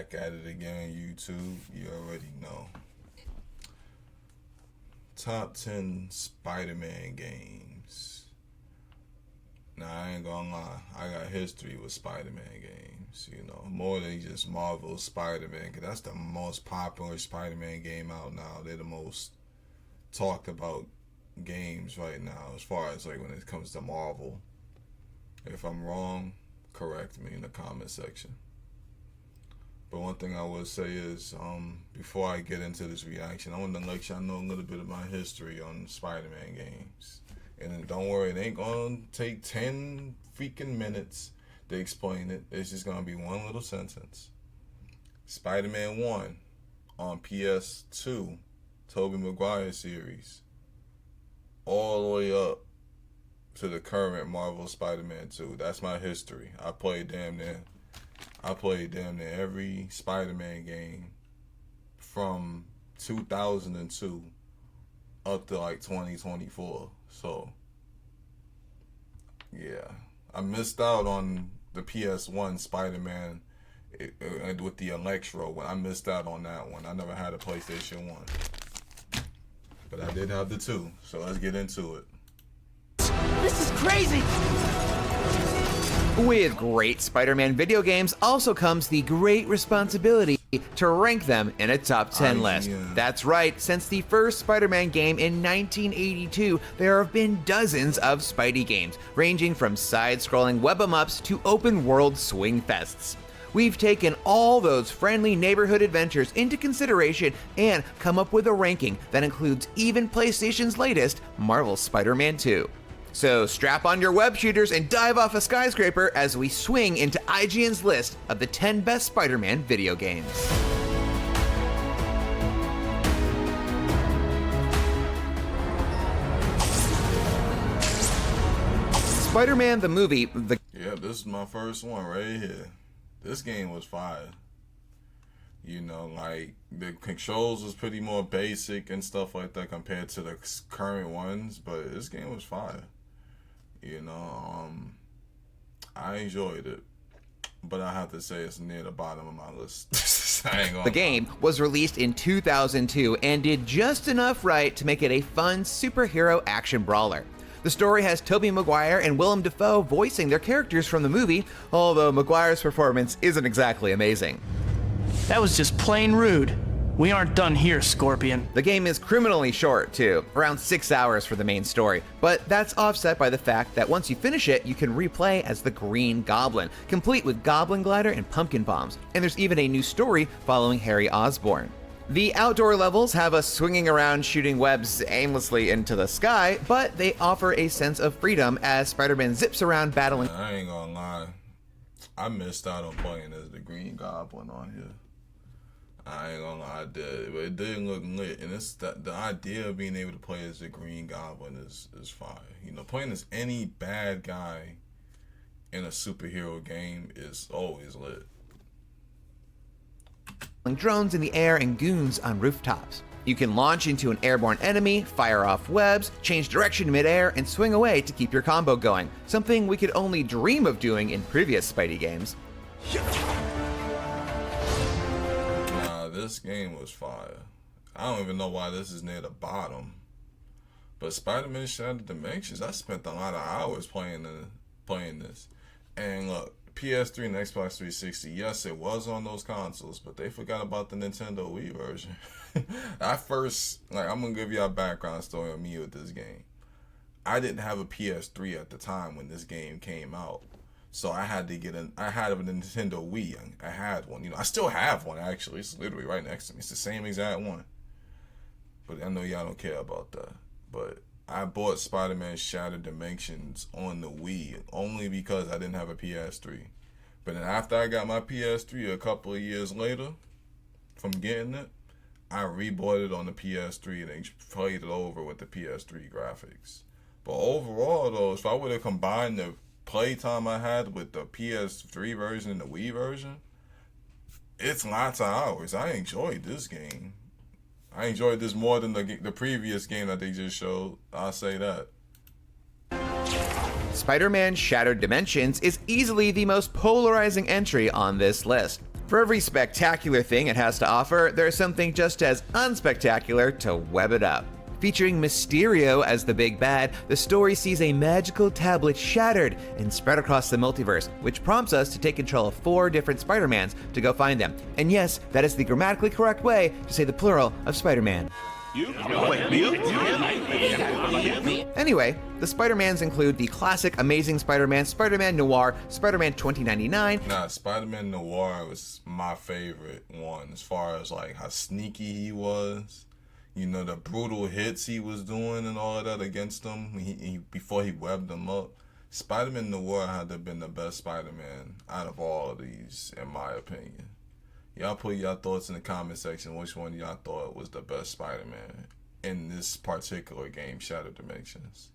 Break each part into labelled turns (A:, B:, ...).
A: back at it again, YouTube. You already know. Top 10 Spider-Man games. Now, I ain't gonna lie. I got history with Spider-Man games. You know, more than just Marvel Spider-Man, because that's the most popular Spider-Man game out now. They're the most talked about games right now, as far as like when it comes to Marvel. If I'm wrong, correct me in the comment section. But one thing I would say is, before I get into this reaction, I want to let y'all know a little bit of my history on Spider-Man games. And don't worry, it ain't gonna take 10 freaking minutes to explain it. It's just gonna be one little sentence. Spider-Man 1 on PS2, Tobey Maguire series, all the way up to the current Marvel Spider-Man 2. That's my history. I played damn near every Spider-Man game from 2002 up to like 2024. So, yeah. I missed out on the PS1 Spider-Man with the Electro one. I missed out on that one. I never had a PlayStation 1. But I did have the 2. So let's get into it.
B: This is crazy!
C: With great Spider-Man video games also comes the great responsibility to rank them in a top 10 list. That's right, since the first Spider-Man game in 1982, there have been dozens of Spidey games, ranging from side-scrolling web-em-ups to open-world swing fests. We've taken all those friendly neighborhood adventures into consideration and come up with a ranking that includes even PlayStation's latest, Marvel's Spider-Man 2. So strap on your web shooters and dive off a skyscraper as we swing into IGN's list of the 10 best Spider-Man video games. Spider-Man the movie.
A: Yeah, this is my first one right here. This game was fire. You know, like, the controls was pretty more basic and stuff like that compared to the current ones, but this game was fire. You know, I enjoyed it, but I have to say it's near the bottom of my list.
C: The game was released in 2002 and did just enough right to make it a fun superhero action brawler. The story has Tobey Maguire and Willem Dafoe voicing their characters from the movie, although Maguire's performance isn't exactly amazing.
B: That was just plain rude. We aren't done here, Scorpion.
C: The game is criminally short, too, around 6 hours for the main story, but that's offset by the fact that once you finish it, you can replay as the Green Goblin, complete with Goblin Glider and Pumpkin Bombs, and there's even a new story following Harry Osborn. The outdoor levels have us swinging around shooting webs aimlessly into the sky, but they offer a sense of freedom as Spider-Man zips around battling.
A: I ain't gonna lie, I missed out on playing as the Green Goblin on here. I ain't gonna lie, I did, but it didn't look lit, and it's the idea of being able to play as the Green Goblin is fire. You know, playing as any bad guy in a superhero game is always lit.
C: Drones in the air and goons on rooftops. You can launch into an airborne enemy, fire off webs, change direction midair, and swing away to keep your combo going, something we could only dream of doing in previous Spidey games.
A: This game was fire. I don't even know why this is near the bottom. But Spider-Man Shattered Dimensions, I spent a lot of hours playing this. And look, PS3 and Xbox 360, yes, it was on those consoles, but they forgot about the Nintendo Wii version. I'm going to give you a background story on me with this game. I didn't have a PS3 at the time when this game came out. So I had to I had a Nintendo Wii. I had one. You know, I still have one, actually. It's literally right next to me. It's the same exact one. But I know y'all don't care about that. But I bought Spider-Man Shattered Dimensions on the Wii only because I didn't have a PS3. But then after I got my PS3 a couple of years later from getting it, I rebought it on the PS3 and then played it over with the PS3 graphics. But overall, though, if I would have combined the playtime I had with the PS3 version and the Wii version, it's lots of hours. I enjoyed this game. I enjoyed this more than the previous game that they just showed. I'll say that.
C: Spider-Man Shattered Dimensions is easily the most polarizing entry on this list. For every spectacular thing it has to offer, there's something just as unspectacular to web it up. Featuring Mysterio as the big bad, the story sees a magical tablet shattered and spread across the multiverse, which prompts us to take control of 4 different Spider-Mans to go find them. And yes, that is the grammatically correct way to say the plural of Spider-Man. Anyway, the Spider-Mans include the classic Amazing Spider-Man, Spider-Man Noir, Spider-Man 2099.
A: Nah, Spider-Man Noir was my favorite one as far as like how sneaky he was. You know, the brutal hits he was doing and all of that against them before he webbed them up. Spider-Man Noir had to have been the best Spider-Man out of all of these, in my opinion. Y'all put your thoughts in the comment section. Which one y'all thought was the best Spider-Man in this particular game, Shattered Dimensions?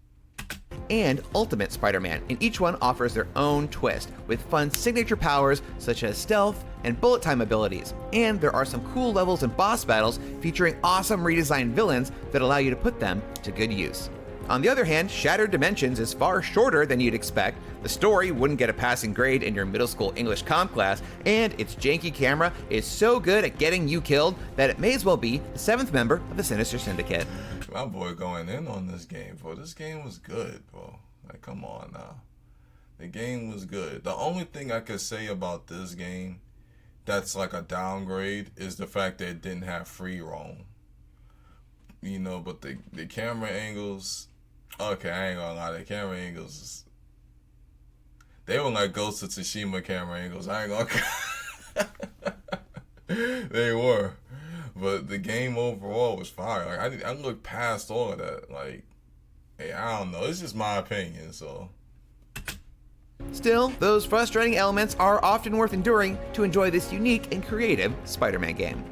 C: And Ultimate Spider-Man, and each one offers their own twist, with fun signature powers such as stealth and bullet time abilities. And there are some cool levels and boss battles featuring awesome redesigned villains that allow you to put them to good use. On the other hand, Shattered Dimensions is far shorter than you'd expect, the story wouldn't get a passing grade in your middle school English comp class, and its janky camera is so good at getting you killed that it may as well be the 7th member of the Sinister Syndicate.
A: My boy going in on this game, bro. This game was good, bro. Like, come on now. The game was good. The only thing I could say about this game that's like a downgrade is the fact that it didn't have free roam. You know, but the camera angles, okay, I ain't gonna lie, the camera angles, they were like Ghost of Tsushima camera angles. I ain't gonna they were. But the game overall was fire. Like I looked past all of that. Like, hey, I don't know. It's just my opinion, so.
C: Still, those frustrating elements are often worth enduring to enjoy this unique and creative Spider-Man game.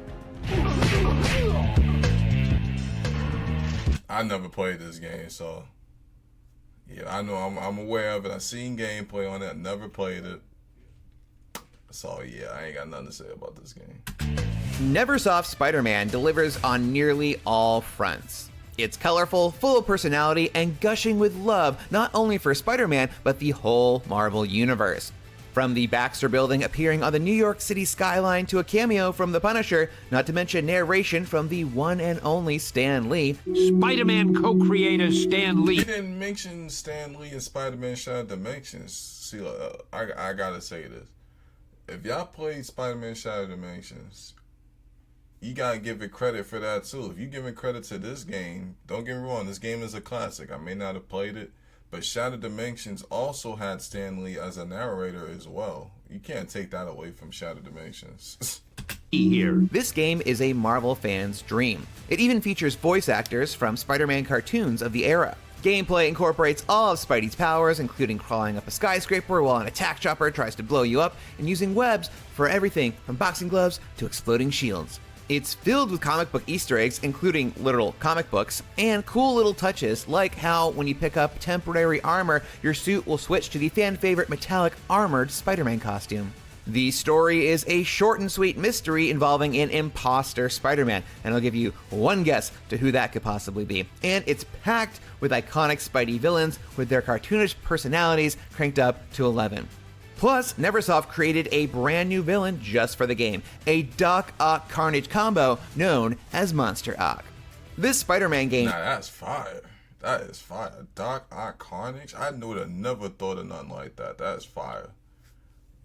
A: I never played this game, so yeah, I know I'm aware of it. I've seen gameplay on it. I never played it. So yeah, I ain't got nothing to say about this game.
C: Neversoft Spider-Man delivers on nearly all fronts. It's colorful, full of personality, and gushing with love, not only for Spider-Man, but the whole Marvel Universe. From the Baxter Building appearing on the New York City skyline to a cameo from The Punisher, not to mention narration from the one and only Stan Lee.
D: Spider-Man co-creator Stan Lee.
A: You didn't mention Stan Lee and Spider-Man Shattered Dimensions. See, I gotta say this. If y'all played Spider-Man Shattered Dimensions, you gotta give it credit for that too. If you giving credit to this game, don't get me wrong, this game is a classic. I may not have played it, but Shattered Dimensions also had Stan Lee as a narrator as well. You can't take that away from Shattered Dimensions.
D: Here.
C: This game is a Marvel fan's dream. It even features voice actors from Spider-Man cartoons of the era. Gameplay incorporates all of Spidey's powers, including crawling up a skyscraper while an attack chopper tries to blow you up, and using webs for everything from boxing gloves to exploding shields. It's filled with comic book Easter eggs, including literal comic books, and cool little touches like how when you pick up temporary armor, your suit will switch to the fan-favorite metallic armored Spider-Man costume. The story is a short and sweet mystery involving an imposter Spider-Man, and I'll give you one guess to who that could possibly be. And it's packed with iconic Spidey villains with their cartoonish personalities cranked up to 11. Plus, Neversoft created a brand new villain just for the game, a Doc Ock Carnage combo known as Monster Ock. This Spider-Man game...
A: Nah, that's fire. That is fire. Doc Ock Carnage? I would have never thought of nothing like that. That's fire.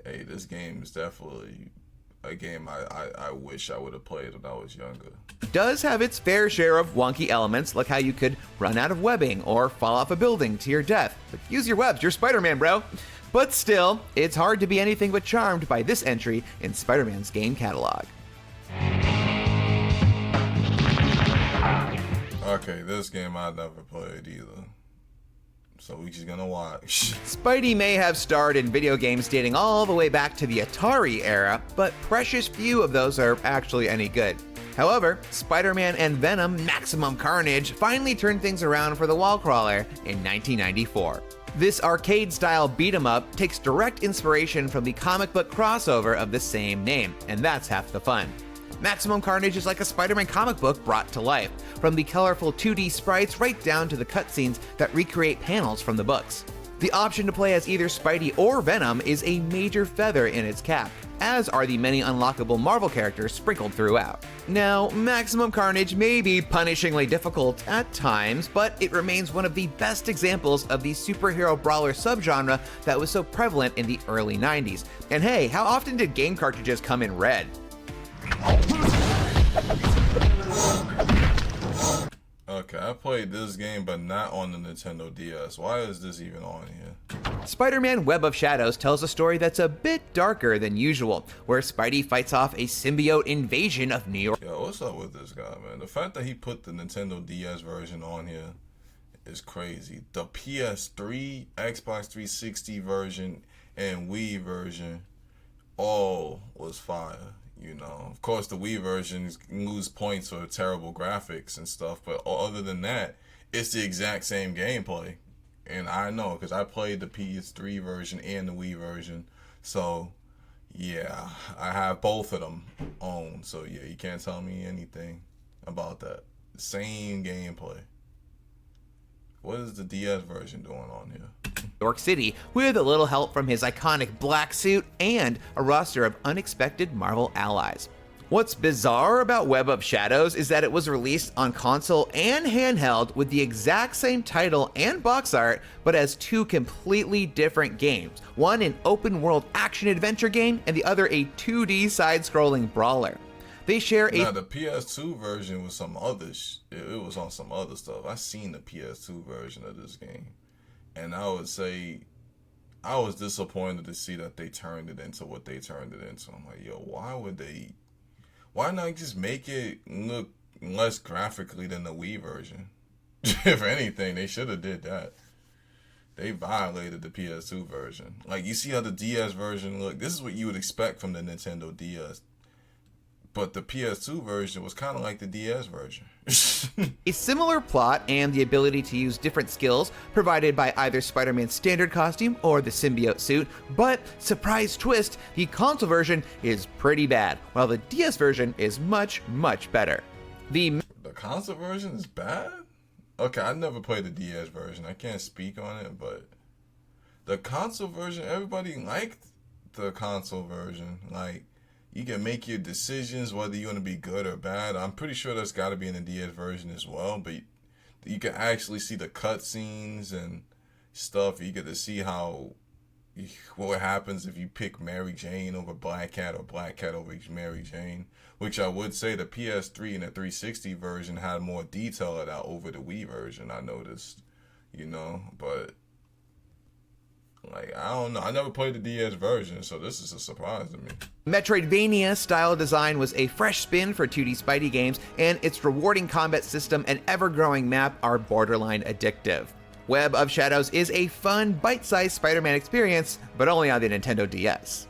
A: Hey, this game is definitely a game I wish I would have played when I was younger.
C: Does have its fair share of wonky elements, like how you could run out of webbing or fall off a building to your death. But use your webs, you're Spider-Man, bro. But still, it's hard to be anything but charmed by this entry in Spider-Man's game catalog.
A: Okay, this game I never played either. So we just gonna watch.
C: Spidey may have starred in video games dating all the way back to the Atari era, but precious few of those are actually any good. However, Spider-Man and Venom Maximum Carnage finally turned things around for the wall crawler in 1994. This arcade-style beat-em-up takes direct inspiration from the comic book crossover of the same name, and that's half the fun. Maximum Carnage is like a Spider-Man comic book brought to life, from the colorful 2D sprites right down to the cutscenes that recreate panels from the books. The option to play as either Spidey or Venom is a major feather in its cap, as are the many unlockable Marvel characters sprinkled throughout. Now, Maximum Carnage may be punishingly difficult at times, but it remains one of the best examples of the superhero brawler subgenre that was so prevalent in the early 90s. And hey, how often did game cartridges come in red?
A: Okay, I played this game, but not on the Nintendo DS. Why is this even on here?
C: Spider-Man Web of Shadows tells a story that's a bit darker than usual, where Spidey fights off a symbiote invasion of New York.
A: Yo, what's up with this guy, man? The fact that he put the Nintendo DS version on here is crazy. The PS3, Xbox 360 version, and Wii version all was fire. You know, of course, the Wii versions lose points for terrible graphics and stuff, but other than that, it's the exact same gameplay. And I know, because I played the PS3 version and the Wii version, so yeah, I have both of them on. So yeah, you can't tell me anything about that. Same gameplay. What is the DS version doing on here?
C: York City, with a little help from his iconic black suit and a roster of unexpected Marvel allies. What's bizarre about Web of Shadows is that it was released on console and handheld with the exact same title and box art, but as two completely different games. One an open-world action-adventure game, and the other a 2D side-scrolling brawler. They share a...
A: Now, the PS2 version was some other it was on some other stuff. I seen the PS2 version of this game, and I would say I was disappointed to see that they turned it into what they turned it into. I'm like, yo, why not just make it look less graphically than the Wii version? If anything, they should have did that. They violated the PS2 version. Like, you see how the DS version look? This is what you would expect from the Nintendo DS. But the PS2 version was kind of like the DS version.
C: A similar plot and the ability to use different skills provided by either Spider-Man's standard costume or the symbiote suit, but surprise twist, the console version is pretty bad, while the DS version is much, much better. The
A: console version is bad? Okay, I never played the DS version. I can't speak on it, but the console version, everybody liked the console version. Like, you can make your decisions whether you want to be good or bad. I'm pretty sure that's got to be in the DS version as well, but you can actually see the cutscenes and stuff. You get to see what happens if you pick Mary Jane over Black Cat or Black Cat over Mary Jane, which I would say the PS3 and the 360 version had more detail of that over the Wii version, I noticed, you know, but like, I don't know. I never played the DS version, so this is a surprise to me.
C: Metroidvania style design was a fresh spin for 2D Spidey games, and its rewarding combat system and ever-growing map are borderline addictive. Web of Shadows is a fun, bite-sized Spider-Man experience, but only on the Nintendo DS.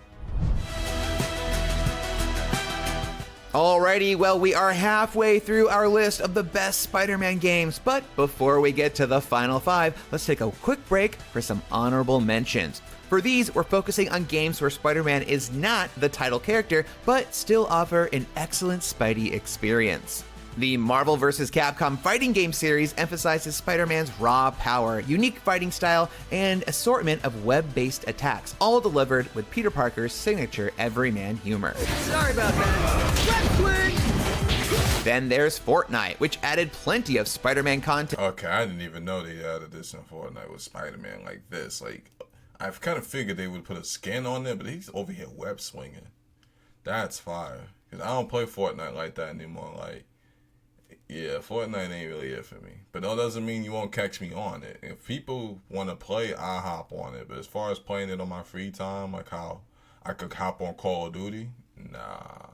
C: Alrighty, well, we are halfway through our list of the best Spider-Man games, but before we get to the final 5, let's take a quick break for some honorable mentions. For these, we're focusing on games where Spider-Man is not the title character, but still offer an excellent Spidey experience. The Marvel vs. Capcom fighting game series emphasizes Spider-Man's raw power, unique fighting style, and assortment of web-based attacks, all delivered with Peter Parker's signature everyman humor. Sorry about that. Then there's Fortnite, which added plenty of Spider-Man content.
A: Okay, I didn't even know they added this in Fortnite with Spider-Man like this. Like, I've kind of figured they would put a skin on there, but he's over here web swinging. That's fire. Because I don't play Fortnite like that anymore. Like, yeah, Fortnite ain't really it for me. But that doesn't mean you won't catch me on it. If people want to play, I'll hop on it. But as far as playing it on my free time, like how I could hop on Call of Duty, nah.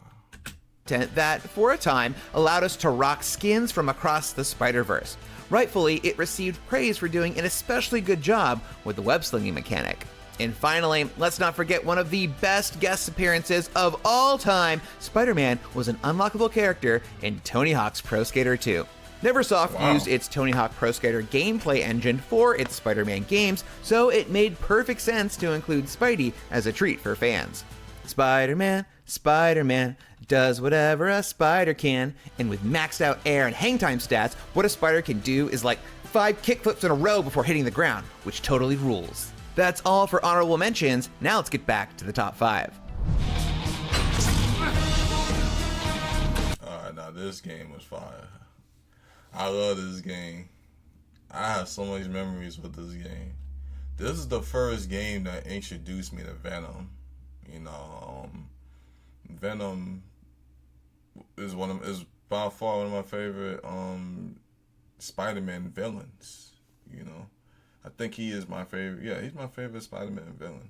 C: That, for a time, allowed us to rock skins from across the Spider-Verse. Rightfully, it received praise for doing an especially good job with the web-slinging mechanic. And finally, let's not forget one of the best guest appearances of all time. Spider-Man was an unlockable character in Tony Hawk's Pro Skater 2. Neversoft used its Tony Hawk Pro Skater gameplay engine for its Spider-Man games, so it made perfect sense to include Spidey as a treat for fans. Spider-Man, Spider-Man, does whatever a spider can, and with maxed out air and hang time stats, what a spider can do is like 5 kickflips in a row before hitting the ground, which totally rules. That's all for honorable mentions. Now let's get back to the top 5.
A: Alright, now this game was fire. I love this game. I have so much memories with this game. This is the first game that introduced me to Venom. You know, Venom is by far one of my favorite Spider-Man villains. You know, I think he is my favorite. Yeah, he's my favorite Spider-Man villain.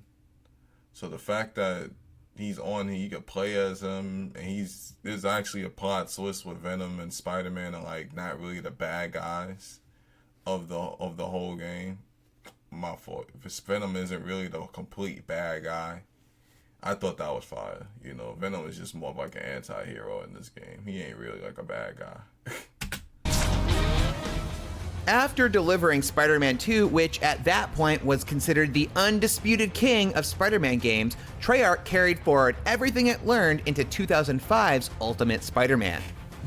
A: So the fact that he's on here, you can play as him, and there's actually a plot twist with Venom and Spider-Man are like not really the bad guys of the whole game. My fault. If Venom isn't really the complete bad guy, I thought that was fire. You know, Venom is just more of like an anti-hero in this game. He ain't really like a bad guy.
C: After delivering Spider-Man 2, which at that point was considered the undisputed king of Spider-Man games, Treyarch carried forward everything it learned into 2005's Ultimate Spider-Man.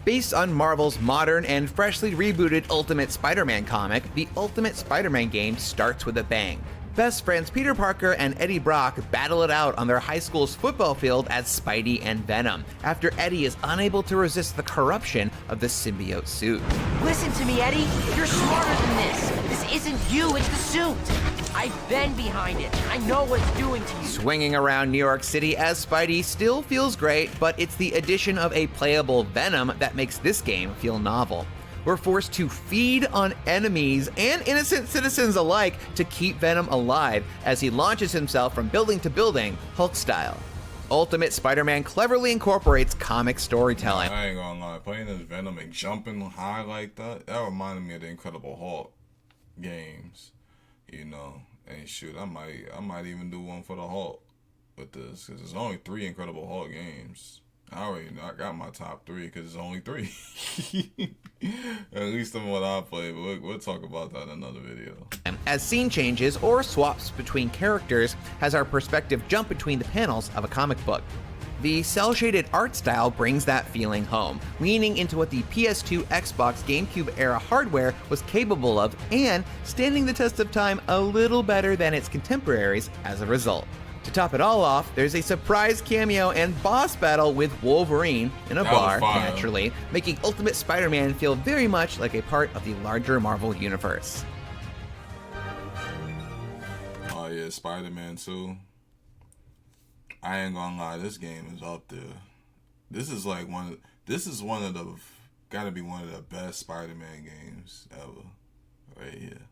C: Based on Marvel's modern and freshly rebooted Ultimate Spider-Man comic, the Ultimate Spider-Man game starts with a bang. Best friends Peter Parker and Eddie Brock battle it out on their high school's football field as Spidey and Venom, after Eddie is unable to resist the corruption of the symbiote suit.
E: Listen to me, Eddie. You're smarter than this. This isn't you, it's the suit. I've been behind it. I know what it's doing to you.
C: Swinging around New York City as Spidey still feels great, but it's the addition of a playable Venom that makes this game feel novel. We're forced to feed on enemies and innocent citizens alike to keep Venom alive as he launches himself from building to building, Hulk style. Ultimate Spider-Man cleverly incorporates comic storytelling.
A: I ain't gonna lie, playing as Venom and jumping high like that reminded me of the Incredible Hulk games. You know, and shoot, I might even do one for the Hulk with this, because there's only 3 Incredible Hulk games. I got my top 3 because it's only 3. At least in what I play, but we'll talk about that in another video.
C: As scene changes or swaps between characters has our perspective jump between the panels of a comic book. The cel-shaded art style brings that feeling home, leaning into what the PS2, Xbox, GameCube era hardware was capable of, and standing the test of time a little better than its contemporaries as a result. To top it all off, there's a surprise cameo and boss battle with Wolverine in a bar, naturally, making Ultimate Spider-Man feel very much like a part of the larger Marvel universe.
A: Oh yeah, Spider-Man 2. I ain't gonna lie, this game is up there. This is gotta be one of the best Spider-Man games ever, right here.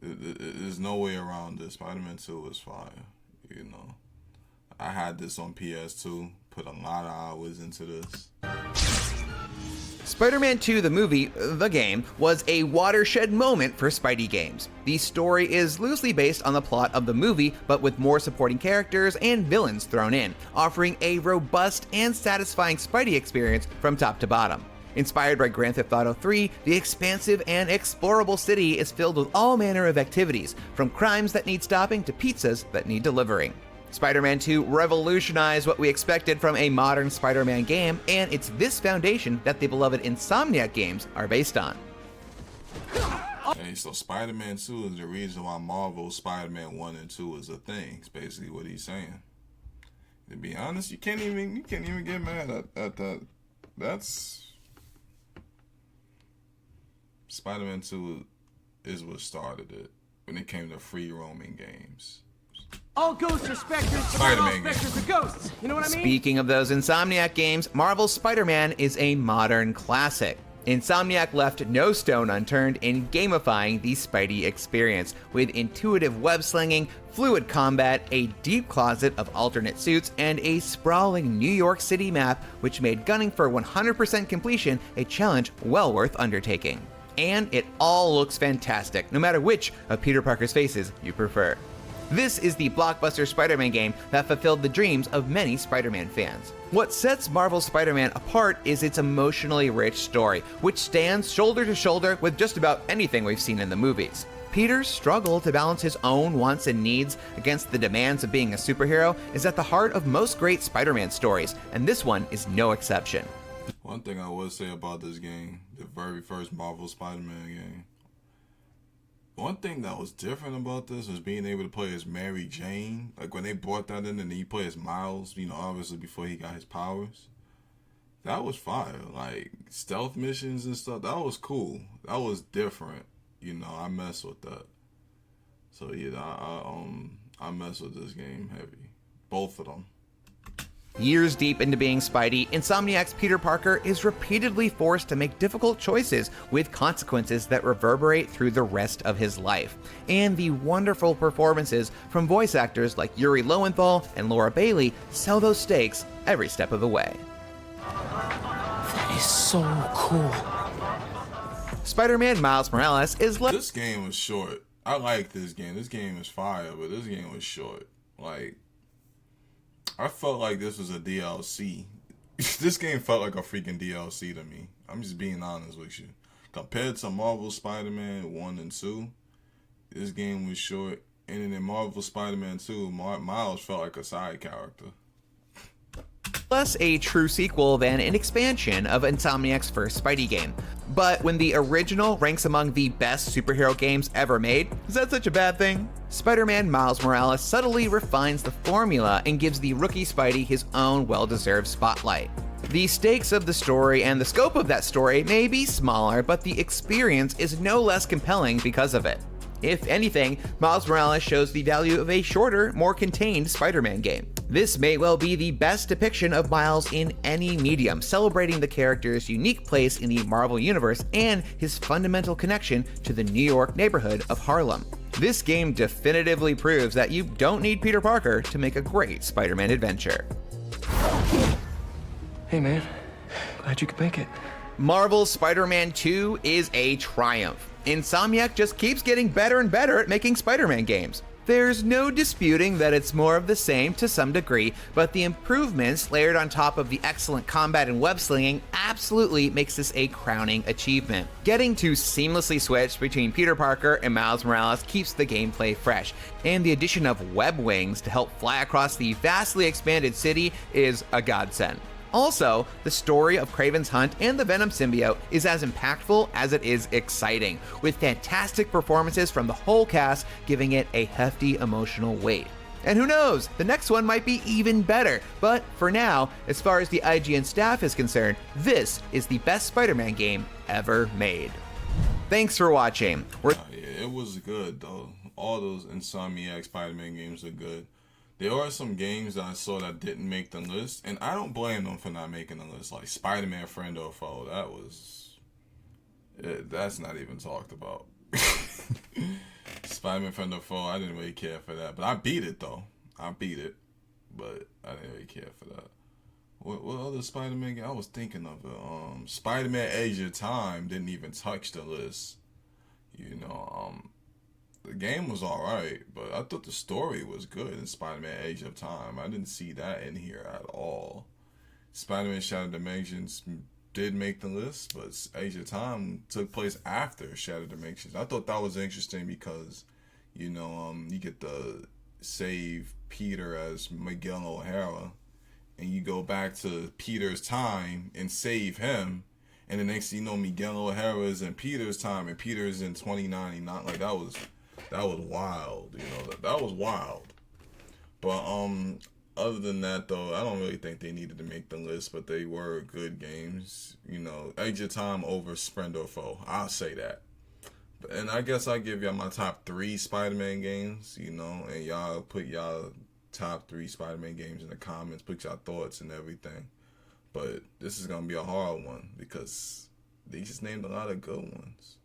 A: There's no way around this. Spider-Man 2 is fire, you know. I had this on PS2, put a lot of hours into this.
C: Spider-Man 2, the movie, the game, was a watershed moment for Spidey games. The story is loosely based on the plot of the movie, but with more supporting characters and villains thrown in, offering a robust and satisfying Spidey experience from top to bottom. Inspired by Grand Theft Auto 3, the expansive and explorable city is filled with all manner of activities, from crimes that need stopping to pizzas that need delivering. Spider-Man 2 revolutionized what we expected from a modern Spider-Man game, and it's this foundation that the beloved Insomniac games are based on.
A: Hey, so Spider-Man 2 is the reason why Marvel's Spider-Man 1 and 2 is a thing. It's basically what he's saying. To be honest, you can't even get mad at that. That's Spider-Man 2 is what started it when it came to free roaming games.
F: All ghosts are specters,
A: Spider-Man
F: all specters are ghosts. You know what I mean?
C: Speaking of those Insomniac games, Marvel's Spider-Man is a modern classic. Insomniac left no stone unturned in gamifying the Spidey experience, with intuitive web-slinging, fluid combat, a deep closet of alternate suits, and a sprawling New York City map, which made gunning for 100% completion a challenge well worth undertaking. And it all looks fantastic, no matter which of Peter Parker's faces you prefer. This is the blockbuster Spider-Man game that fulfilled the dreams of many Spider-Man fans. What sets Marvel's Spider-Man apart is its emotionally rich story, which stands shoulder to shoulder with just about anything we've seen in the movies. Peter's struggle to balance his own wants and needs against the demands of being a superhero is at the heart of most great Spider-Man stories, and this one is no exception.
A: One thing I would say about this game, the very first Marvel Spider-Man game, One thing that was different about this was being able to play as Mary Jane. Like when they brought that in and then you play as Miles, you know, obviously before he got his powers. That was fire. Like stealth missions and stuff. That was cool. That was different. You know, I mess with that. So yeah, I mess with this game heavy. Both of them.
C: Years deep into being Spidey, Insomniac's Peter Parker is repeatedly forced to make difficult choices with consequences that reverberate through the rest of his life. And the wonderful performances from voice actors like Yuri Lowenthal and Laura Bailey sell those stakes every step of the way.
B: That is so cool.
C: Spider-Man Miles Morales is
A: This game was short. I like this game. This game is fire, but this game was short. Like, I felt like this was a DLC. This game felt like a freaking DLC to me. I'm just being honest with you. Compared to Marvel Spider-Man 1 and 2, this game was short. And then in Marvel Spider-Man 2, Miles felt like a side character.
C: less a true sequel than an expansion of Insomniac's first Spidey game. But when the original ranks among the best superhero games ever made, is that such a bad thing? Spider-Man Miles Morales subtly refines the formula and gives the rookie Spidey his own well-deserved spotlight. The stakes of the story and the scope of that story may be smaller, but the experience is no less compelling because of it. If anything, Miles Morales shows the value of a shorter, more contained Spider-Man game. This may well be the best depiction of Miles in any medium, celebrating the character's unique place in the Marvel Universe and his fundamental connection to the New York neighborhood of Harlem. This game definitively proves that you don't need Peter Parker to make a great Spider-Man adventure.
B: Hey man, glad you could make it.
C: Marvel's Spider-Man 2 is a triumph. Insomniac just keeps getting better and better at making Spider-Man games. There's no disputing that it's more of the same to some degree, but the improvements layered on top of the excellent combat and web slinging absolutely makes this a crowning achievement. Getting to seamlessly switch between Peter Parker and Miles Morales keeps the gameplay fresh, and the addition of web wings to help fly across the vastly expanded city is a godsend. Also, the story of Kraven's hunt and the Venom symbiote is as impactful as it is exciting, with fantastic performances from the whole cast giving it a hefty emotional weight. And who knows, the next one might be even better, but for now, as far as the IGN staff is concerned, this is the best Spider-Man game ever made. Thanks for watching.
A: Yeah, it was good though. All those Insomniac Spider-Man games are good. There are some games that I saw that didn't make the list, and I don't blame them for not making the list. Like Spider-Man Friend or Foe, that's not even talked about. Spider-Man Friend or Foe, I didn't really care for that, but I beat it though. I beat it, but I didn't really care for that. What other Spider-Man game? I was thinking of it. Spider-Man Age of Time didn't even touch the list. You know, the game was alright, but I thought the story was good in Spider-Man Age of Time. I didn't see that in here at all. Spider-Man Shattered Dimensions did make the list, but Age of Time took place after Shattered Dimensions. I thought that was interesting because, you know, you get to save Peter as Miguel O'Hara, and you go back to Peter's time and save him, and the next thing you know, Miguel O'Hara is in Peter's time, and Peter's in 2099. Like, that was wild, you know, that was wild. But other than that though, I don't really think they needed to make the list, but they were good games. You know, Age of Time over Friend or Foe, I'll say that. And I guess I'll give y'all my top 3 Spider-Man games, you know, and y'all put y'all top 3 Spider-Man games in the comments, put y'all thoughts and everything. But this is gonna be a hard one because they just named a lot of good ones.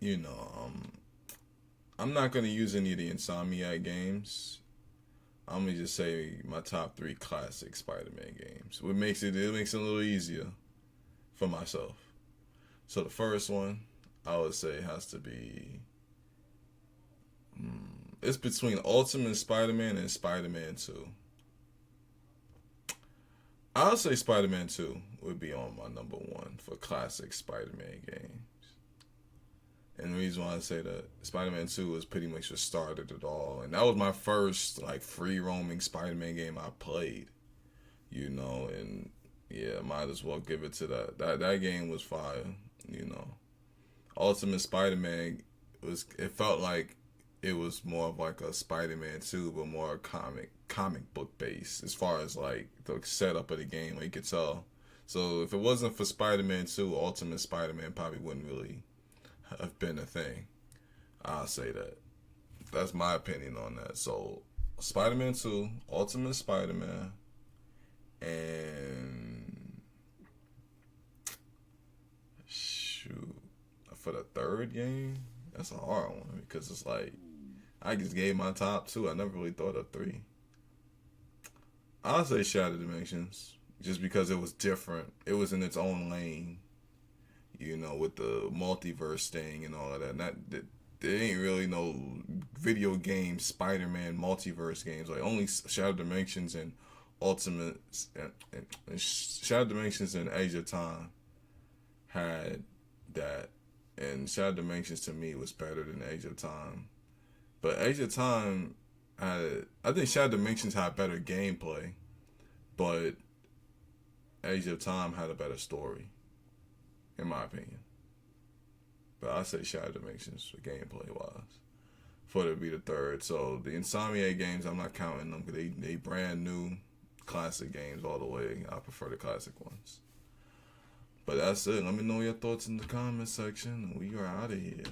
A: You know, I'm not going to use any of the Insomniac games. I'm going to just say my top 3 classic Spider-Man games. It makes it a little easier for myself. So the first one, I would say has to be, it's between Ultimate Spider-Man and Spider-Man 2. I'll say Spider-Man 2 would be on my number 1 for classic Spider-Man games. And the reason why I say that, Spider-Man 2 was pretty much what started it all. And that was my first, like, free-roaming Spider-Man game I played. You know, and, yeah, might as well give it to that. That game was fire, you know. Ultimate Spider-Man it felt like it was more of like a Spider-Man 2, but more comic book based as far as like the setup of the game. Like you could tell. So if it wasn't for Spider-Man 2, Ultimate Spider-Man probably wouldn't really have been a thing. I'll say that. That's my opinion on that. So Spider-Man 2, Ultimate Spider-Man, and shoot, for the third game, that's a hard one because it's like I just gave my top 2. I never really thought of 3. I'll say Shattered Dimensions just because it was different. It was in its own lane, you know, with the multiverse thing and all of that. There ain't really no video game Spider-Man multiverse games. Like only Shattered Dimensions and Ultimate and Shattered Dimensions and Age of Time had that, and Shattered Dimensions to me was better than Age of Time. But Age of Time I think Shattered Dimensions had better gameplay, but Age of Time had a better story, in my opinion. But I say Shattered Dimensions for gameplay wise, for it to be the third. So the Insomniac games, I'm not counting them because they brand new classic games all the way. I prefer the classic ones. But that's it. Let me know your thoughts in the comment section. We are out of here.